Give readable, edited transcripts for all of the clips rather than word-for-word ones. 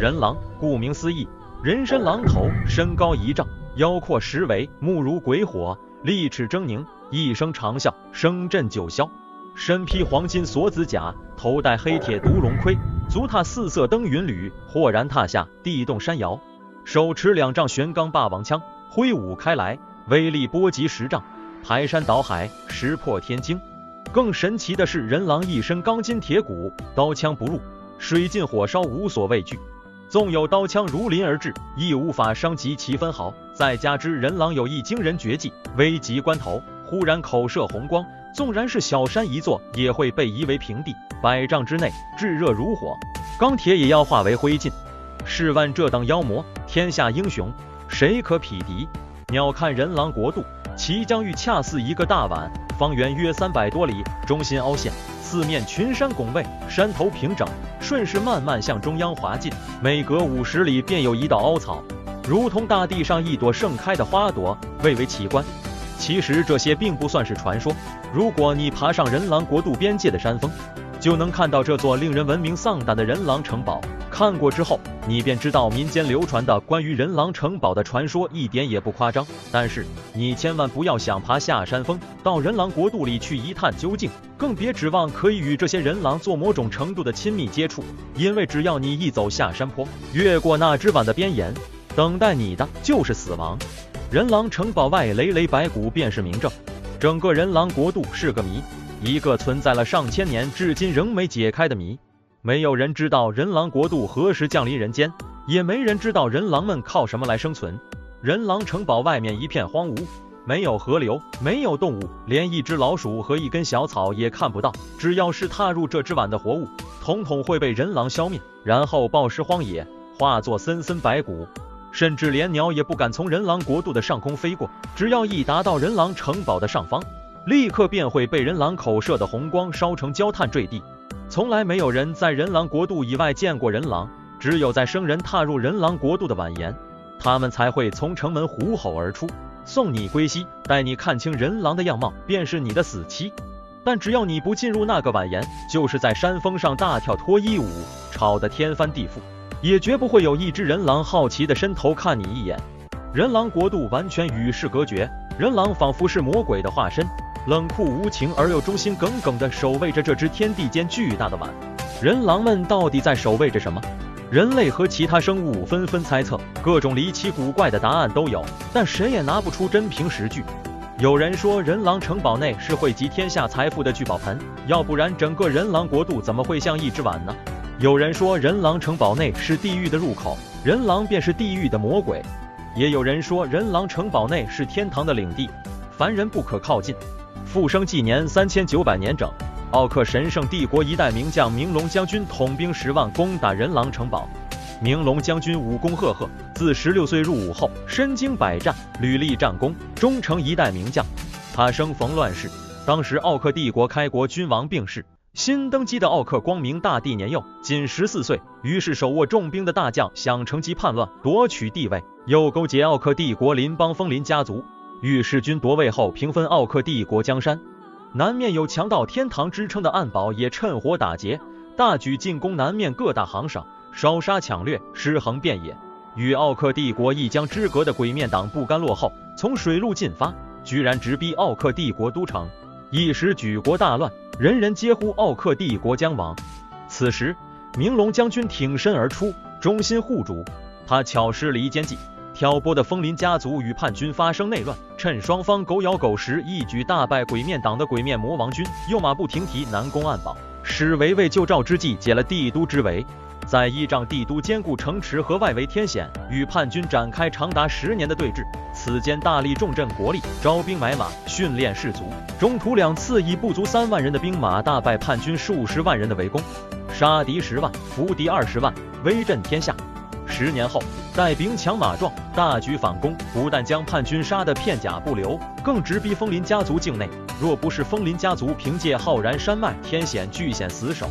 人狼，顾名思义，人身狼头，身高1丈，腰阔10围，目如鬼火，利齿狰狞，一声长啸，声震九霄。身披黄金锁子甲，头戴黑铁独龙盔，足踏4色登云履，豁然踏下，地动山摇。手持2丈玄钢霸王枪，挥舞开来，威力波及10丈，排山倒海，石破天惊。更神奇的是，人狼一身钢筋铁骨，刀枪不入，水尽火烧无所畏惧，纵有刀枪如临而至，亦无法伤及其分毫。再加之人狼有一惊人绝技，危急关头忽然口射红光，纵然是小山一座，也会被夷为平地，100丈之内炙热如火，钢铁也要化为灰烬。试问这等妖魔，天下英雄谁可匹敌？鸟瞰人狼国度，其疆域恰似一个大碗，方圆约300多里，中心凹陷，四面群山拱卫，山头平整，顺势慢慢向中央滑进，每隔50里便有一道凹槽，如同大地上一朵盛开的花朵，蔚为奇观。其实这些并不算是传说，如果你爬上人狼国度边界的山峰，就能看到这座令人闻名丧胆的人狼城堡。看过之后，你便知道民间流传的关于人狼城堡的传说一点也不夸张。但是你千万不要想爬下山峰到人狼国度里去一探究竟，更别指望可以与这些人狼做某种程度的亲密接触，因为只要你一走下山坡，越过那只碗的边沿，等待你的就是死亡。人狼城堡外累累白骨便是明证，整个人狼国度是个谜，一个存在了上千年至今仍没解开的谜。没有人知道人狼国度何时降临人间，也没人知道人狼们靠什么来生存。人狼城堡外面一片荒芜，没有河流，没有动物，连一只老鼠和一根小草也看不到。只要是踏入这只碗的活物，统统会被人狼消灭，然后暴尸荒野，化作森森白骨。甚至连鸟也不敢从人狼国度的上空飞过，只要一达到人狼城堡的上方，立刻便会被人狼口射的红光烧成焦炭坠地。从来没有人在人狼国度以外见过人狼，只有在生人踏入人狼国度的晚年，他们才会从城门虎吼而出，送你归西，带你看清人狼的样貌，便是你的死期。但只要你不进入那个晚宴，就是在山峰上大跳脱衣舞，吵得天翻地覆，也绝不会有一只人狼好奇的伸头看你一眼。人狼国度完全与世隔绝，人狼仿佛是魔鬼的化身，冷酷无情而又忠心耿耿地守卫着这只天地间巨大的碗。人狼们到底在守卫着什么？人类和其他生物纷纷猜测，各种离奇古怪的答案都有，但谁也拿不出真凭实据。有人说人狼城堡内是汇集天下财富的聚宝盆，要不然整个人狼国度怎么会像一只碗呢？有人说人狼城堡内是地狱的入口，人狼便是地狱的魔鬼。也有人说人狼城堡内是天堂的领地，凡人不可靠近。复生纪年3900年整，奥克神圣帝国一代名将明龙将军统兵10万攻打人狼城堡。明龙将军武功赫赫，自16岁入伍后，身经百战，屡立战功，终成一代名将。他生逢乱世，当时奥克帝国开国君王病逝，新登基的奥克光明大帝年幼，仅14岁，于是手握重兵的大将想乘机叛乱，夺取帝位，又勾结奥克帝国邻邦枫林家族，欲弑君夺位后平分奥克帝国江山。南面有强盗天堂之称的暗堡也趁火打劫，大举进攻南面各大行省，烧杀抢掠，尸横遍野。与奥克帝国一江之隔的鬼面党不甘落后，从水路进发，居然直逼奥克帝国都城，一时举国大乱，人人皆呼奥克帝国将亡。此时明龙将军挺身而出，忠心护主。他巧施了一奸计，挑拨的枫林家族与叛军发生内乱，趁双方狗咬狗食，一举大败鬼面党的鬼面魔王军，又马不停蹄南攻暗堡，使围魏救赵之计解了帝都之围。在依仗帝都坚固城池和外围天险，与叛军展开长达10年的对峙。此间大力重镇国力，招兵买马，训练士卒，中途2次以不足3万人的兵马大败叛军数十万人的围攻，杀敌10万，俘敌20万，威震天下。10年后，带兵强马壮，大举反攻，不但将叛军杀得片甲不留，更直逼枫林家族境内。若不是枫林家族凭借浩然山脉天险据险死守，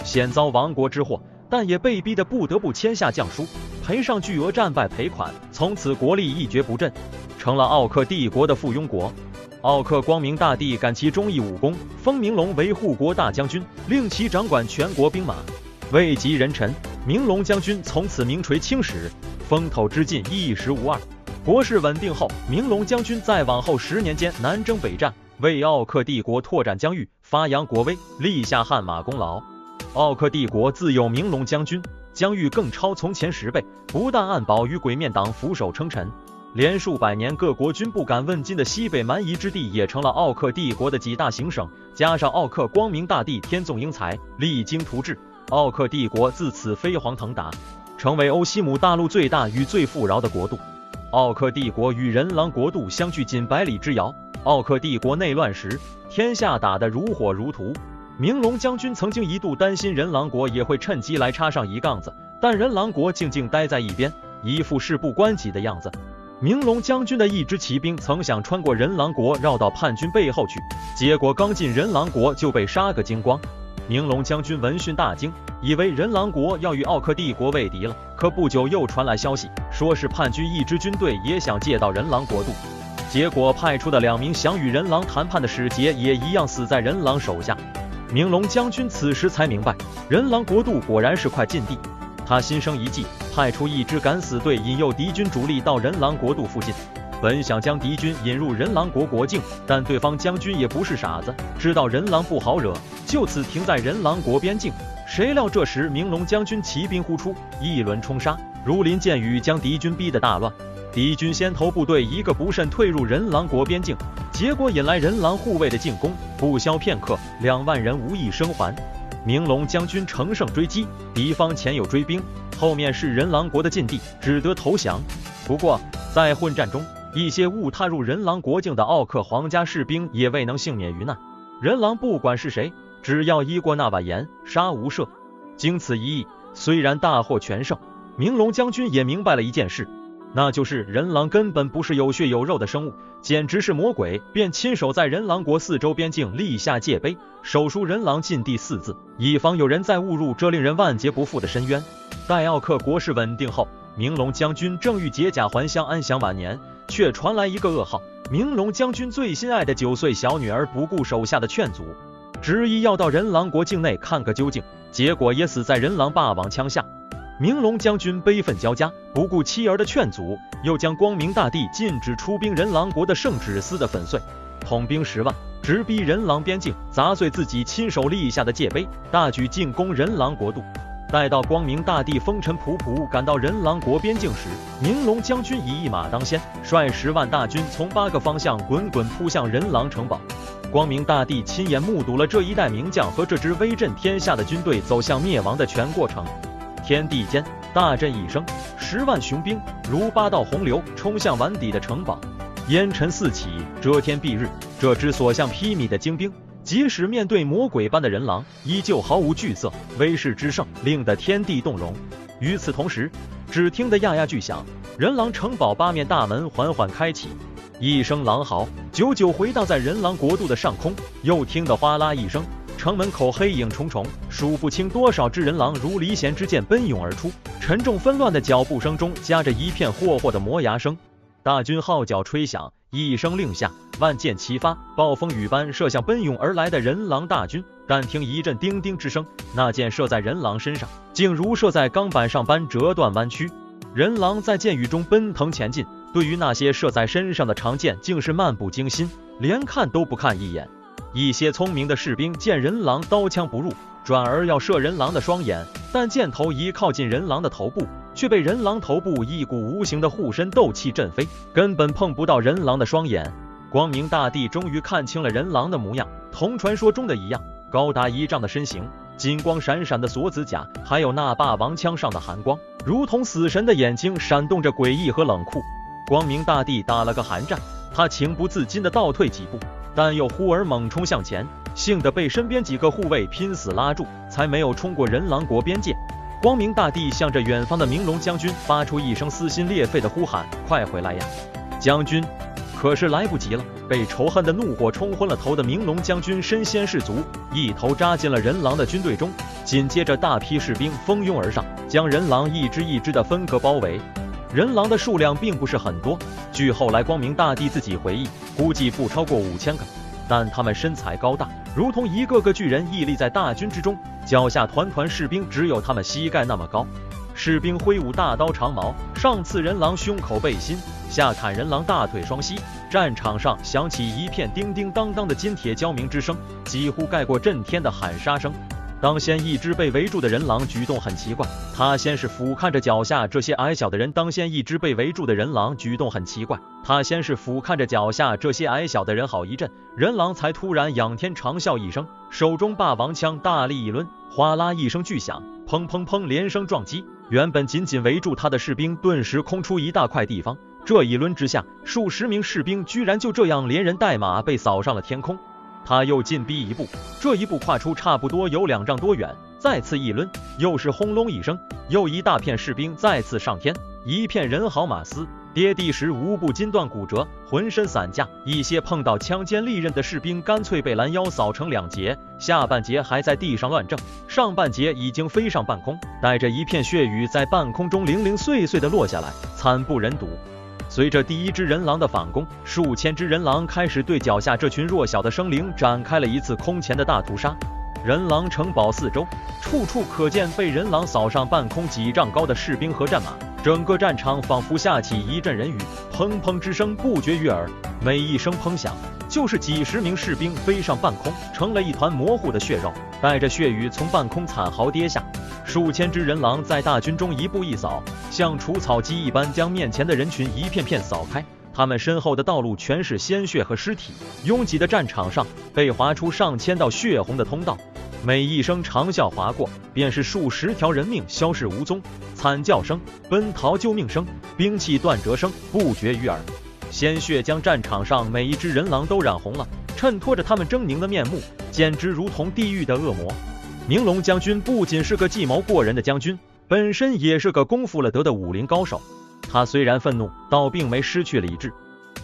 险遭亡国之祸，但也被逼得不得不签下降书，赔上巨额战败赔款，从此国力一蹶不振，成了奥克帝国的附庸国。奥克光明大帝感其忠义武功，封明龙为护国大将军，令其掌管全国兵马。位极人臣，明龙将军从此名垂青史，风头之劲一时无二。国势稳定后，明龙将军在往后10年间南征北战，为奥克帝国拓展疆域，发扬国威，立下汗马功劳。奥克帝国自有明龙将军，疆域更超从前10倍，不但安保与鬼面党俯首称臣，连数百年各国均不敢问津的西北蛮夷之地也成了奥克帝国的几大行省。加上奥克光明大帝天纵英才，励精图治，奥克帝国自此飞黄腾达，成为欧西姆大陆最大与最富饶的国度。奥克帝国与人狼国度相距仅100里之遥。奥克帝国内乱时，天下打得如火如荼。明龙将军曾经一度担心人狼国也会趁机来插上一杠子，但人狼国静静待在一边，一副事不关己的样子。明龙将军的一支骑兵曾想穿过人狼国绕到叛军背后去，结果刚进人狼国就被杀个精光。明龙将军闻讯大惊，以为人狼国要与奥克帝国为敌了。可不久又传来消息，说是叛军一支军队也想借到人狼国度，结果派出的2名想与人狼谈判的使节也一样死在人狼手下。明龙将军此时才明白，人狼国度果然是块禁地。他心生一计，派出一支敢死队引诱敌军主力到人狼国度附近，本想将敌军引入人狼国国境，但对方将军也不是傻子，知道人狼不好惹，就此停在人狼国边境。谁料这时明龙将军骑兵呼出，一轮冲杀，如临箭雨，将敌军逼得大乱。敌军先头部队一个不慎退入人狼国边境，结果引来人狼护卫的进攻，不消片刻，2万人无一生还。明龙将军乘胜追击，敌方前有追兵，后面是人狼国的禁地，只得投降。不过在混战中，一些误踏入人狼国境的奥克皇家士兵也未能幸免于难。人狼不管是谁，只要依过那把盐，杀无赦。经此一役，虽然大获全胜，明龙将军也明白了一件事，那就是人狼根本不是有血有肉的生物，简直是魔鬼，便亲手在人狼国4周边境立下界碑，手书人狼禁地4字，以防有人再误入这令人万劫不复的深渊。待奥克国势稳定后，明龙将军正欲解甲还乡安享晚年，却传来一个噩耗：明龙将军最心爱的9岁小女儿不顾手下的劝阻，执意要到人狼国境内看个究竟，结果也死在人狼霸王枪下。明龙将军悲愤交加，不顾妻儿的劝阻，又将光明大帝禁止出兵人狼国的圣旨撕得粉碎，统兵10万，直逼人狼边境，砸碎自己亲手立下的界碑，大举进攻人狼国度。待到光明大帝风尘仆仆赶到人狼国边境时，明龙将军以一马当先，率10万大军从8个方向滚滚扑向人狼城堡。光明大帝亲眼目睹了这一代名将和这支威震天下的军队走向灭亡的全过程。天地间大震一声，10万雄兵如8道洪流冲向碗底的城堡，烟尘四起，遮天蔽日。这支所向披靡的精兵，即使面对魔鬼般的人狼，依旧毫无惧色，威势之盛，令得天地动容。与此同时，只听得呀呀巨响，人狼城堡8面大门缓缓开启，一声狼嚎久久回荡在人狼国度的上空。又听得哗啦一声，城门口黑影重重，数不清多少只人狼如离弦之箭奔涌而出，沉重纷乱的脚步声中夹着一片霍霍的磨牙声。大军号角吹响，一声令下，万箭齐发，暴风雨般射向奔涌而来的人狼大军。但听一阵叮叮之声，那箭射在人狼身上，竟如射在钢板上般折断弯曲。人狼在箭雨中奔腾前进，对于那些射在身上的长箭，竟是漫不经心，连看都不看一眼。一些聪明的士兵见人狼刀枪不入，转而要射人狼的双眼，但箭头一靠近人狼的头部，却被人狼头部一股无形的护身斗气震飞，根本碰不到人狼的双眼。光明大帝终于看清了人狼的模样，同传说中的一样，高达1丈的身形，金光闪闪的锁子甲，还有那霸王枪上的寒光，如同死神的眼睛，闪动着诡异和冷酷。光明大帝打了个寒战，他情不自禁地倒退几步，但又忽而猛冲向前，幸得被身边几个护卫拼死拉住，才没有冲过人狼国边界。光明大帝向着远方的明龙将军发出一声撕心裂肺的呼喊：快回来呀，将军！可是来不及了，被仇恨的怒火冲昏了头的明龙将军身先士卒，一头扎进了人狼的军队中，紧接着大批士兵蜂拥而上，将人狼一支一支的分割包围。人狼的数量并不是很多，据后来光明大帝自己回忆，估计不超过5000个，但他们身材高大，如同一个个巨人屹立在大军之中，脚下团团士兵只有他们膝盖那么高。士兵挥舞大刀长矛，上刺人狼胸口背心，下砍人狼大腿双膝。战场上响起一片叮叮当当的金铁交鸣之声，几乎盖过震天的喊杀声。当先一只被围住的人狼举动很奇怪，他先是俯瞰着脚下这些矮小的人。当先一只被围住的人狼举动很奇怪，他先是俯瞰着脚下这些矮小的人好一阵，人狼才突然仰天长啸一声，手中霸王枪大力一抡，哗啦一声巨响，砰砰砰连声撞击。原本紧紧围住他的士兵顿时空出一大块地方，这一抡之下，数十名士兵居然就这样连人带马被扫上了天空。他又进逼一步，这一步跨出差不多有2丈多远，再次一抡，又是轰隆一声，又一大片士兵再次上天，一片人嚎马嘶，跌地时无不筋断骨折，浑身散架。一些碰到枪尖利刃的士兵干脆被拦腰扫成2截，下半截还在地上乱挣，上半截已经飞上半空，带着一片血雨在半空中零零碎碎的落下来，惨不忍睹。随着第一只人狼的反攻，数千只人狼开始对脚下这群弱小的生灵展开了一次空前的大屠杀。人狼城堡四周，处处可见被人狼扫上半空几丈高的士兵和战马，整个战场仿佛下起一阵人雨，砰砰之声不绝于耳，每一声砰响，就是几十名士兵飞上半空，成了一团模糊的血肉，带着血雨从半空惨嚎跌下。数千只人狼在大军中一步一扫，像除草机一般将面前的人群一片片扫开，他们身后的道路全是鲜血和尸体，拥挤的战场上被划出上千道血红的通道，每一声长啸划过，便是数十条人命消失无踪，惨叫声、奔逃救命声、兵器断折声不绝于耳，鲜血将战场上每一只人狼都染红了，衬托着他们狰狞的面目，简直如同地狱的恶魔。明龙将军不仅是个计谋过人的将军，本身也是个功夫了得的武林高手。他虽然愤怒，倒并没失去理智。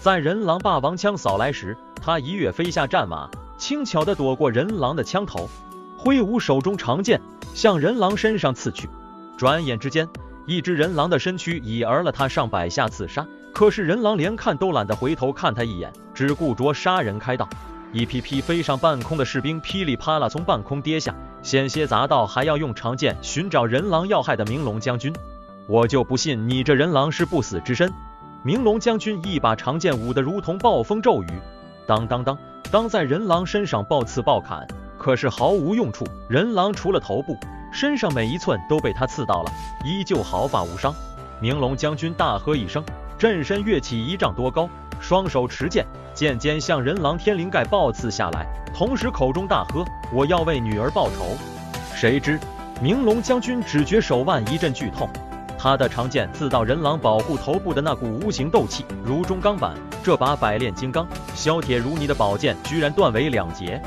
在人狼霸王枪扫来时，他一跃飞下战马，轻巧地躲过人狼的枪头，挥舞手中长剑向人狼身上刺去。转眼之间，一只人狼的身躯已儿了他上百下刺杀，可是人狼连看都懒得回头看他一眼，只顾着杀人开道。一批批飞上半空的士兵噼里啪啦从半空跌下，险些砸到还要用长剑寻找人狼要害的明龙将军。我就不信你这人狼是不死之身！明龙将军一把长剑舞得如同暴风骤雨，当当当当在人狼身上暴刺暴砍，可是毫无用处。人狼除了头部，身上每一寸都被他刺到了，依旧毫发无伤。明龙将军大喝一声，震身跃起1丈多高，双手持剑，剑尖向人狼天灵盖暴刺下来，同时口中大喝：“我要为女儿报仇！”谁知明龙将军只觉手腕一阵剧痛，他的长剑刺到人狼保护头部的那股无形斗气如中钢板，这把百炼金刚、削铁如泥的宝剑居然断为2截。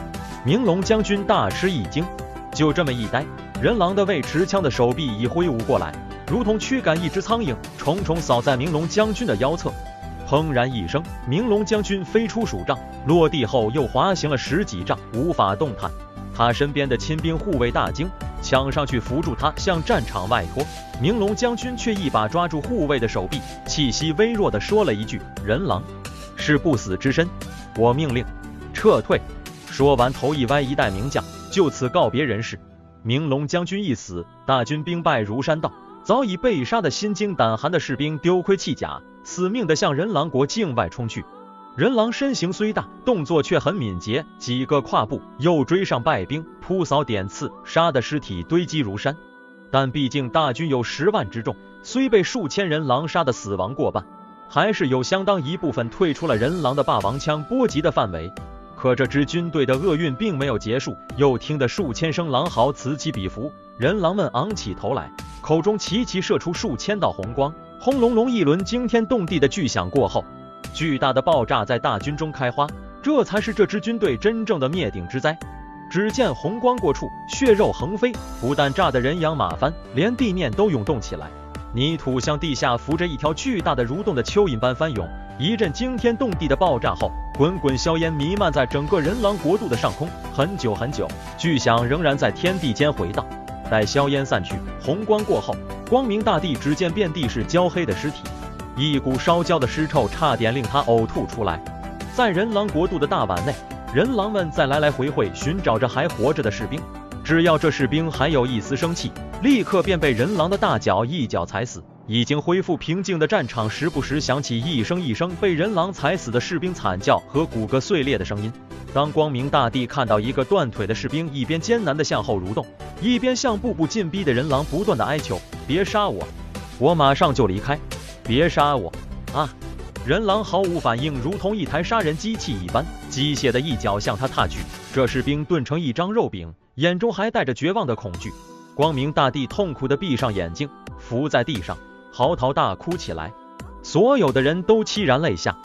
明龙将军大吃一惊，就这么一呆，人狼的为持枪的手臂已挥舞过来，如同驱赶一只苍蝇，重重扫在明龙将军的腰侧。砰然一声，明龙将军飞出数丈，落地后又滑行了10几丈，无法动弹。他身边的亲兵护卫大惊，抢上去扶住他向战场外拖。明龙将军却一把抓住护卫的手臂，气息微弱地说了一句：“人狼是不死之身，我命令撤退。”说完头一歪，一代名将就此告别人世。明龙将军一死，大军兵败如山倒，早已被杀的心惊胆寒的士兵丢盔弃甲，死命地向人狼国境外冲去。人狼身形虽大，动作却很敏捷，几个跨步又追上败兵，扑扫点刺，杀的尸体堆积如山。但毕竟大军有10万之众，虽被数千人狼杀的死亡过半，还是有相当一部分退出了人狼的霸王枪波及的范围。可这支军队的厄运并没有结束，又听得数千声狼嚎此起彼伏，人狼们昂起头来，口中齐齐射出数千道红光，轰隆隆一轮惊天动地的巨响过后，巨大的爆炸在大军中开花，这才是这支军队真正的灭顶之灾。只见红光过处，血肉横飞，不但炸得人仰马翻，连地面都涌动起来，泥土向地下浮着一条巨大的蠕动的蚯蚓般翻涌。一阵惊天动地的爆炸后，滚滚硝烟弥漫在整个人狼国度的上空，很久很久，巨响仍然在天地间回荡。待硝烟散去，红光过后，光明大地，只见遍地是焦黑的尸体，一股烧焦的尸臭差点令他呕吐出来。在人狼国度的大碗内，人狼们在来来回回寻找着还活着的士兵，只要这士兵还有一丝生气，立刻便被人狼的大脚一脚踩死。已经恢复平静的战场，时不时响起一声一声被人狼踩死的士兵惨叫和骨骼碎裂的声音。当光明大帝看到一个断腿的士兵一边艰难地向后蠕动，一边向步步进逼的人狼不断地哀求：“别杀我，我马上就离开，别杀我啊！”人狼毫无反应，如同一台杀人机器一般，机械的一脚向他踏去。这士兵顿成一张肉饼，眼中还带着绝望的恐惧。光明大帝痛苦地闭上眼睛，伏在地上嚎啕大哭起来。所有的人都凄然泪下，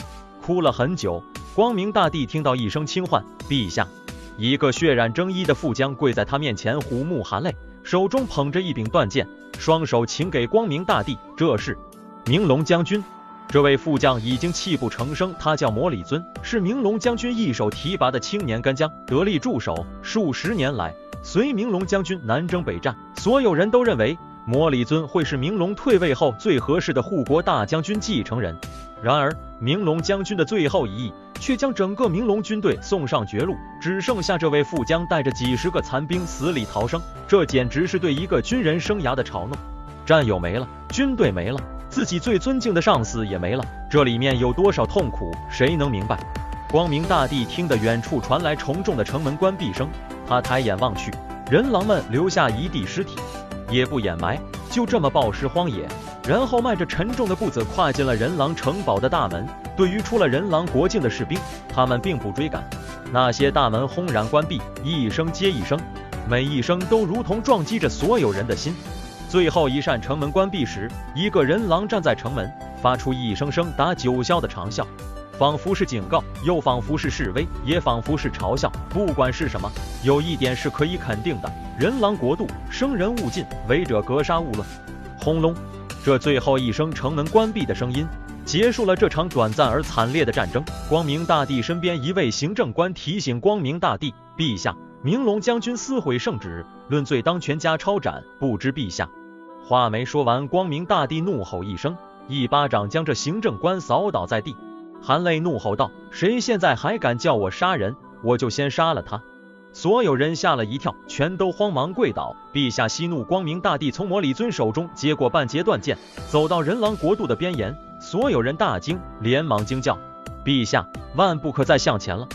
哭了很久。光明大帝听到一声轻唤：“陛下！”一个血染征衣的副将跪在他面前，虎目含泪，手中捧着一柄断剑，双手请给光明大帝。这是明龙将军。这位副将已经泣不成声，他叫摩里尊，是明龙将军一手提拔的青年干将，得力助手。数十年来，随明龙将军南征北战，所有人都认为摩里尊会是明龙退位后最合适的护国大将军继承人。然而，明龙将军的最后一役却将整个明龙军队送上绝路，只剩下这位副将带着几十个残兵死里逃生。这简直是对一个军人生涯的嘲弄。战友没了，军队没了，自己最尊敬的上司也没了，这里面有多少痛苦，谁能明白？光明大帝听得远处传来重重的城门关闭声，他抬眼望去，人狼们留下一地尸体，也不掩埋，就这么暴尸荒野。然后迈着沉重的步子跨进了人狼城堡的大门。对于出了人狼国境的士兵，他们并不追赶，那些大门轰然关闭，一声接一声，每一声都如同撞击着所有人的心。最后一扇城门关闭时，一个人狼站在城门，发出一声声打九霄的长啸，仿佛是警告，又仿佛是示威，也仿佛是嘲笑。不管是什么，有一点是可以肯定的：人狼国度，生人勿近，违者格杀勿论。轰隆！这最后一声城门关闭的声音结束了这场短暂而惨烈的战争。光明大帝身边一位行政官提醒光明大帝：“陛下，明龙将军撕毁圣旨，论罪当全家抄斩，不知陛下。”话没说完，光明大帝怒吼一声，一巴掌将这行政官扫倒在地，含泪怒吼道：“谁现在还敢叫我杀人，我就先杀了他！”所有人吓了一跳，全都慌忙跪倒。陛下息怒！光明大帝从摩里尊手中接过半截断剑，走到人狼国度的边沿，所有人大惊，连忙惊叫：“陛下，万不可再向前了！”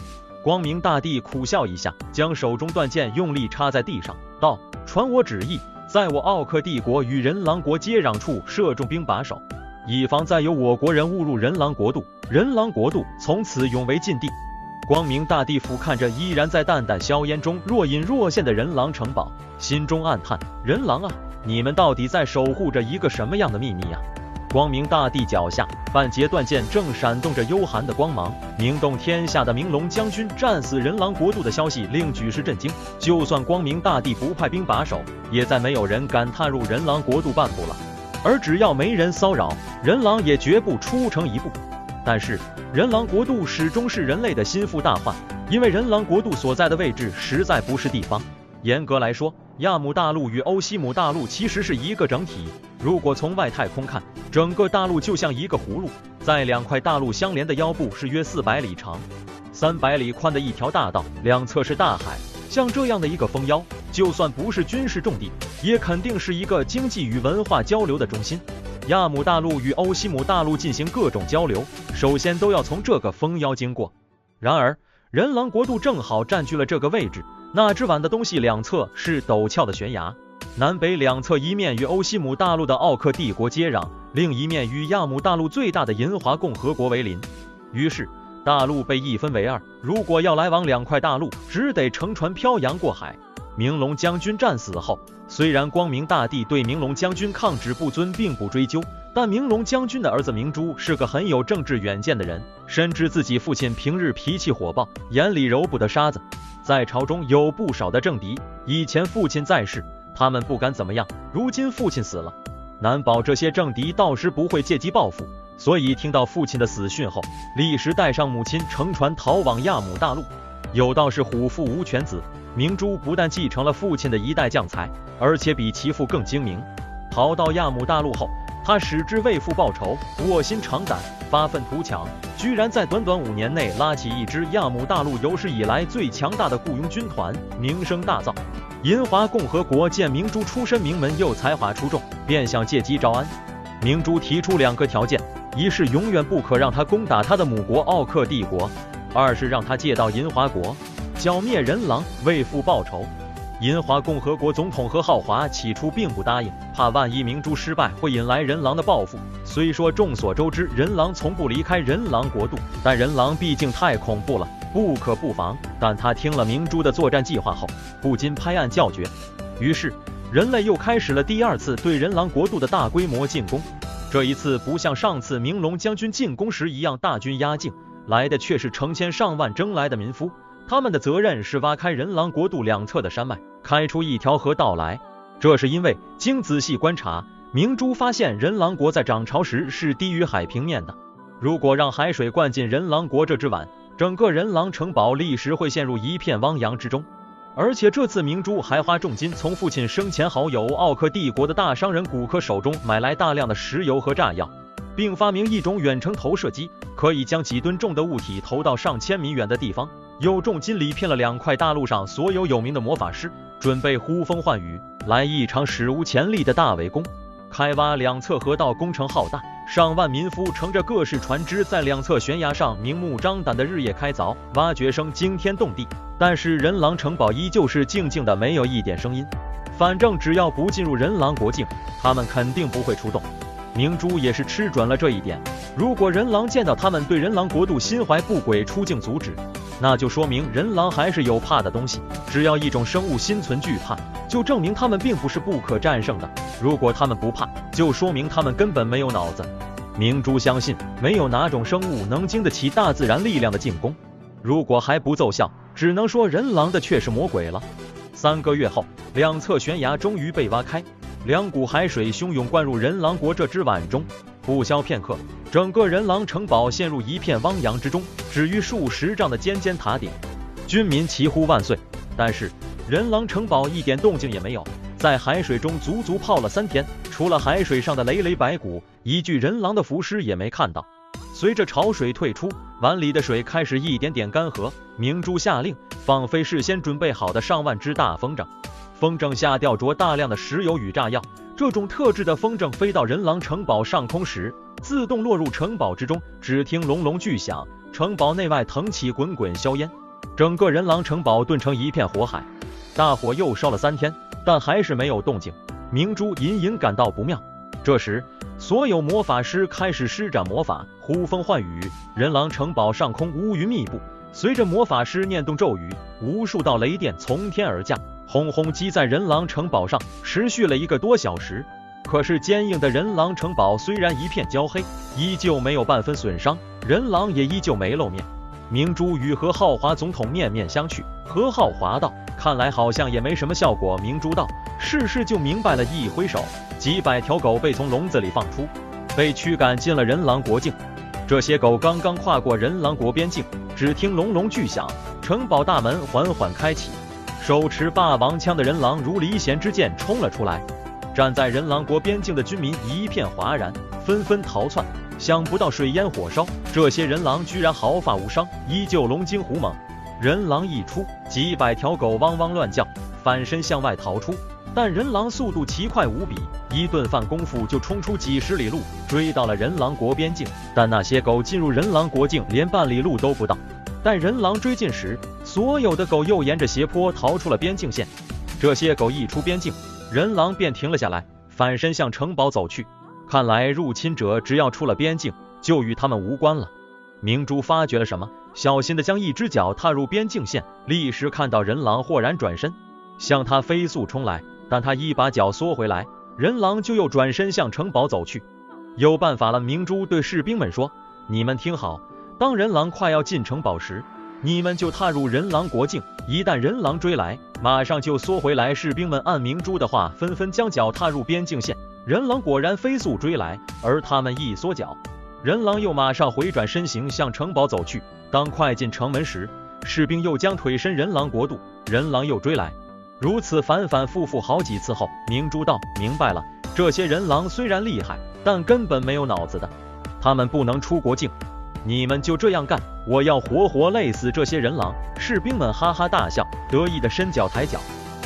光明大帝苦笑一下，将手中断剑用力插在地上，道：“传我旨意，在我奥克帝国与人狼国接壤处设重兵把守，以防再有我国人误入人狼国度。人狼国度从此永为禁地。”光明大帝俯瞰着依然在淡淡硝烟中若隐若现的人狼城堡，心中暗叹：人狼啊，你们到底在守护着一个什么样的秘密啊？光明大帝脚下半截断剑正闪动着幽寒的光芒，名动天下的明龙将军战死人狼国度的消息令举世震惊。就算光明大帝不派兵把守，也再没有人敢踏入人狼国度半步了。而只要没人骚扰，人狼也绝不出城一步。但是人狼国度始终是人类的心腹大患，因为人狼国度所在的位置实在不是地方。严格来说，亚姆大陆与欧西姆大陆其实是一个整体。如果从外太空看，整个大陆就像一个葫芦，在两块大陆相连的腰部是约400里长、300里宽的一条大道，两侧是大海。像这样的一个蜂腰，就算不是军事重地，也肯定是一个经济与文化交流的中心。亚姆大陆与欧西姆大陆进行各种交流，首先都要从这个蜂腰经过。然而人狼国度正好占据了这个位置，那只碗的东西两侧是陡峭的悬崖，南北两侧一面与欧西姆大陆的奥克帝国接壤，另一面与亚姆大陆最大的银华共和国为邻。于是大陆被一分为二，如果要来往两块大陆，只得乘船漂洋过海。明龙将军战死后，虽然光明大帝对明龙将军抗旨不遵并不追究，但明龙将军的儿子明珠是个很有政治远见的人，深知自己父亲平日脾气火爆，眼里揉不得沙子。在朝中有不少的政敌，以前父亲在世，他们不敢怎么样，如今父亲死了，难保这些政敌到时不会借机报复。所以听到父亲的死讯后，立时带上母亲乘船逃往亚姆大陆。有道是虎父无犬子，明珠不但继承了父亲的一代将才，而且比其父更精明。逃到亚姆大陆后，他矢志为父报仇，卧薪尝胆，发愤图强，居然在短短5年内拉起一支亚姆大陆有史以来最强大的雇佣军团，名声大噪。银华共和国见明珠出身名门又才华出众，便想借机招安。明珠提出2个条件：一是永远不可让他攻打他的母国奥克帝国；二是让他借道银华国，剿灭人狼，为父报仇。银华共和国总统何浩华起初并不答应，怕万一明珠失败会引来人狼的报复。虽说众所周知人狼从不离开人狼国度，但人狼毕竟太恐怖了，不可不防。但他听了明珠的作战计划后，不禁拍案叫绝。于是人类又开始了第2次对人狼国度的大规模进攻。这一次不像上次明龙将军进攻时一样大军压境，来的却是成千上万征来的民夫。他们的责任是挖开人狼国度2侧的山脉，开出一条河道来。这是因为经仔细观察，明珠发现人狼国在涨潮时是低于海平面的。如果让海水灌进人狼国这只碗，整个人狼城堡立时会陷入一片汪洋之中。而且这次明珠还花重金从父亲生前好友奥克帝国的大商人古克手中买来大量的石油和炸药，并发明一种远程投射机，可以将几吨重的物体投到上千米远的地方。又重金礼聘了2块大陆上所有有名的魔法师，准备呼风唤雨，来一场史无前例的大围攻。开挖2侧河道工程浩大，上万民夫乘着各式船只在2侧悬崖上明目张胆的日夜开凿，挖掘声惊天动地。但是人狼城堡依旧是静静的，没有一点声音。反正只要不进入人狼国境，他们肯定不会出动。明珠也是吃准了这一点，如果人狼见到他们对人狼国度心怀不轨，出境阻止，那就说明人狼还是有怕的东西。只要一种生物心存惧怕，就证明他们并不是不可战胜的。如果他们不怕，就说明他们根本没有脑子。明珠相信，没有哪种生物能经得起大自然力量的进攻。如果还不奏效，只能说人狼的却是魔鬼了。3个月后，2侧悬崖终于被挖开，2股海水汹涌灌入人狼国这只碗中。不消片刻，整个人狼城堡陷入一片汪洋之中，止于数10丈的尖尖塔顶。军民齐呼万岁。但是人狼城堡一点动静也没有，在海水中足足泡了3天，除了海水上的累累白骨，一具人狼的浮尸也没看到。随着潮水退出，碗里的水开始一点点干涸。明珠下令放飞事先准备好的上万只大风筝，风筝下吊着大量的石油与炸药。这种特制的风筝飞到人狼城堡上空时，自动落入城堡之中，只听隆隆巨响，城堡内外腾起滚滚硝烟，整个人狼城堡顿成一片火海。大火又烧了3天，但还是没有动静。明珠隐隐感到不妙。这时所有魔法师开始施展魔法，呼风唤雨。人狼城堡上空乌云密布，随着魔法师念动咒语，无数道雷电从天而降，轰轰击在人狼城堡上，持续了1个多小时。可是坚硬的人狼城堡虽然一片焦黑，依旧没有半分损伤，人狼也依旧没露面。明珠与何浩华总统面面相觑，何浩华道：“看来好像也没什么效果。”明珠道：“试试就明白了。”一挥手，几百条狗被从笼子里放出，被驱赶进了人狼国境。这些狗刚刚跨过人狼国边境，只听隆隆巨响，城堡大门缓缓开启，手持霸王枪的人狼如离弦之箭冲了出来。站在人狼国边境的军民一片哗然，纷纷逃窜。想不到水淹火烧，这些人狼居然毫发无伤，依旧龙精虎猛。人狼一出，几百条狗汪汪乱叫，反身向外逃出。但人狼速度奇快无比，一顿饭功夫就冲出几十里路，追到了人狼国边境。但那些狗进入人狼国境连半里路都不到。待人狼追近时，所有的狗又沿着斜坡逃出了边境线。这些狗一出边境，人狼便停了下来，反身向城堡走去。看来入侵者只要出了边境，就与他们无关了。明珠发觉了什么，小心地将一只脚踏入边境线，立时看到人狼豁然转身，向他飞速冲来。但他一把脚缩回来，人狼就又转身向城堡走去。有办法了，明珠对士兵们说：“你们听好，当人狼快要进城堡时，你们就踏入人狼国境，一旦人狼追来，马上就缩回来。”士兵们按明珠的话，纷纷将脚踏入边境线。人狼果然飞速追来，而他们一缩脚，人狼又马上回转身形向城堡走去。当快进城门时，士兵又将腿伸人狼国度，人狼又追来。如此反反复复好几次后，明珠道：“明白了，这些人狼虽然厉害，但根本没有脑子的，他们不能出国境。你们就这样干，我要活活累死这些人狼。”士兵们哈哈大笑，得意的伸脚抬脚。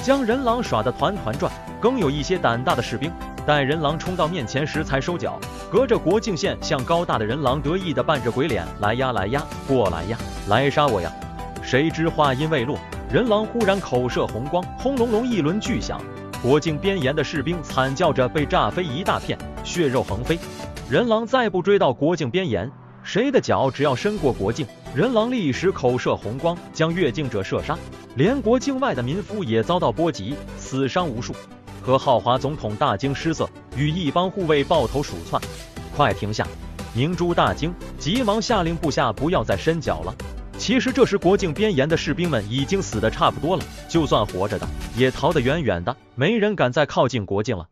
将人狼耍得团团转。更有一些胆大的士兵，待人狼冲到面前时才收脚，隔着国境线向高大的人狼得意地扮着鬼脸，来呀来呀，过来呀，来杀我呀！谁知话音未落，人狼忽然口射红光，轰隆隆一轮巨响，国境边沿的士兵惨叫着被炸飞一大片，血肉横飞。人狼再不追到国境边沿，谁的脚只要伸过国境，人狼立时口射红光，将越境者射杀，连国境外的民夫也遭到波及，死伤无数。何浩华总统大惊失色，与一帮护卫抱头鼠窜。快停下！明珠大惊，急忙下令部下不要再伸脚了。其实这时国境边沿的士兵们已经死得差不多了，就算活着的也逃得远远的，没人敢再靠近国境了。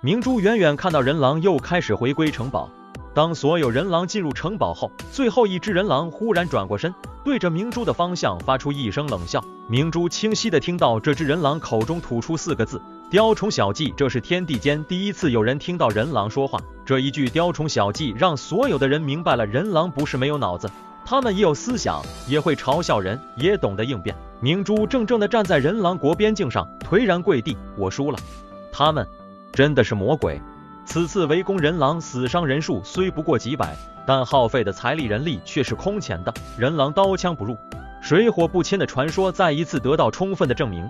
明珠远远看到人狼又开始回归城堡，当所有人狼进入城堡后，最后一只人狼忽然转过身，对着明珠的方向发出一声冷笑。明珠清晰地听到这只人狼口中吐出4个字：雕虫小技。这是天地间第一次有人听到人狼说话，这一句雕虫小技让所有的人明白了，人狼不是没有脑子，他们也有思想，也会嘲笑人，也懂得应变。明珠怔怔地站在人狼国边境上，颓然跪地：我输了，他们真的是魔鬼。此次围攻人狼死伤人数虽不过几百，但耗费的财力人力却是空前的。人狼刀枪不入，水火不侵的传说再一次得到充分的证明。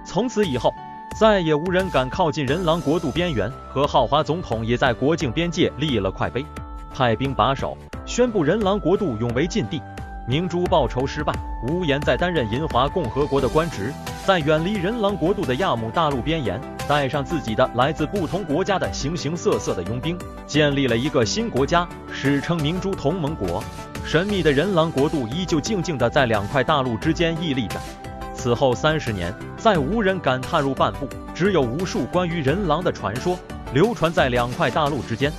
从此以后，再也无人敢靠近人狼国度边缘。何浩华总统也在国境边界立了块碑，派兵把守，宣布人狼国度永为禁地。明珠报仇失败，无颜再担任银华共和国的官职，在远离人狼国度的亚姆大陆边沿，带上自己的来自不同国家的形形色色的佣兵，建立了一个新国家，史称明珠同盟国。神秘的人狼国度依旧静静地在2块大陆之间屹立着。此后30年，再无人敢踏入半步，只有无数关于人狼的传说流传在2块大陆之间。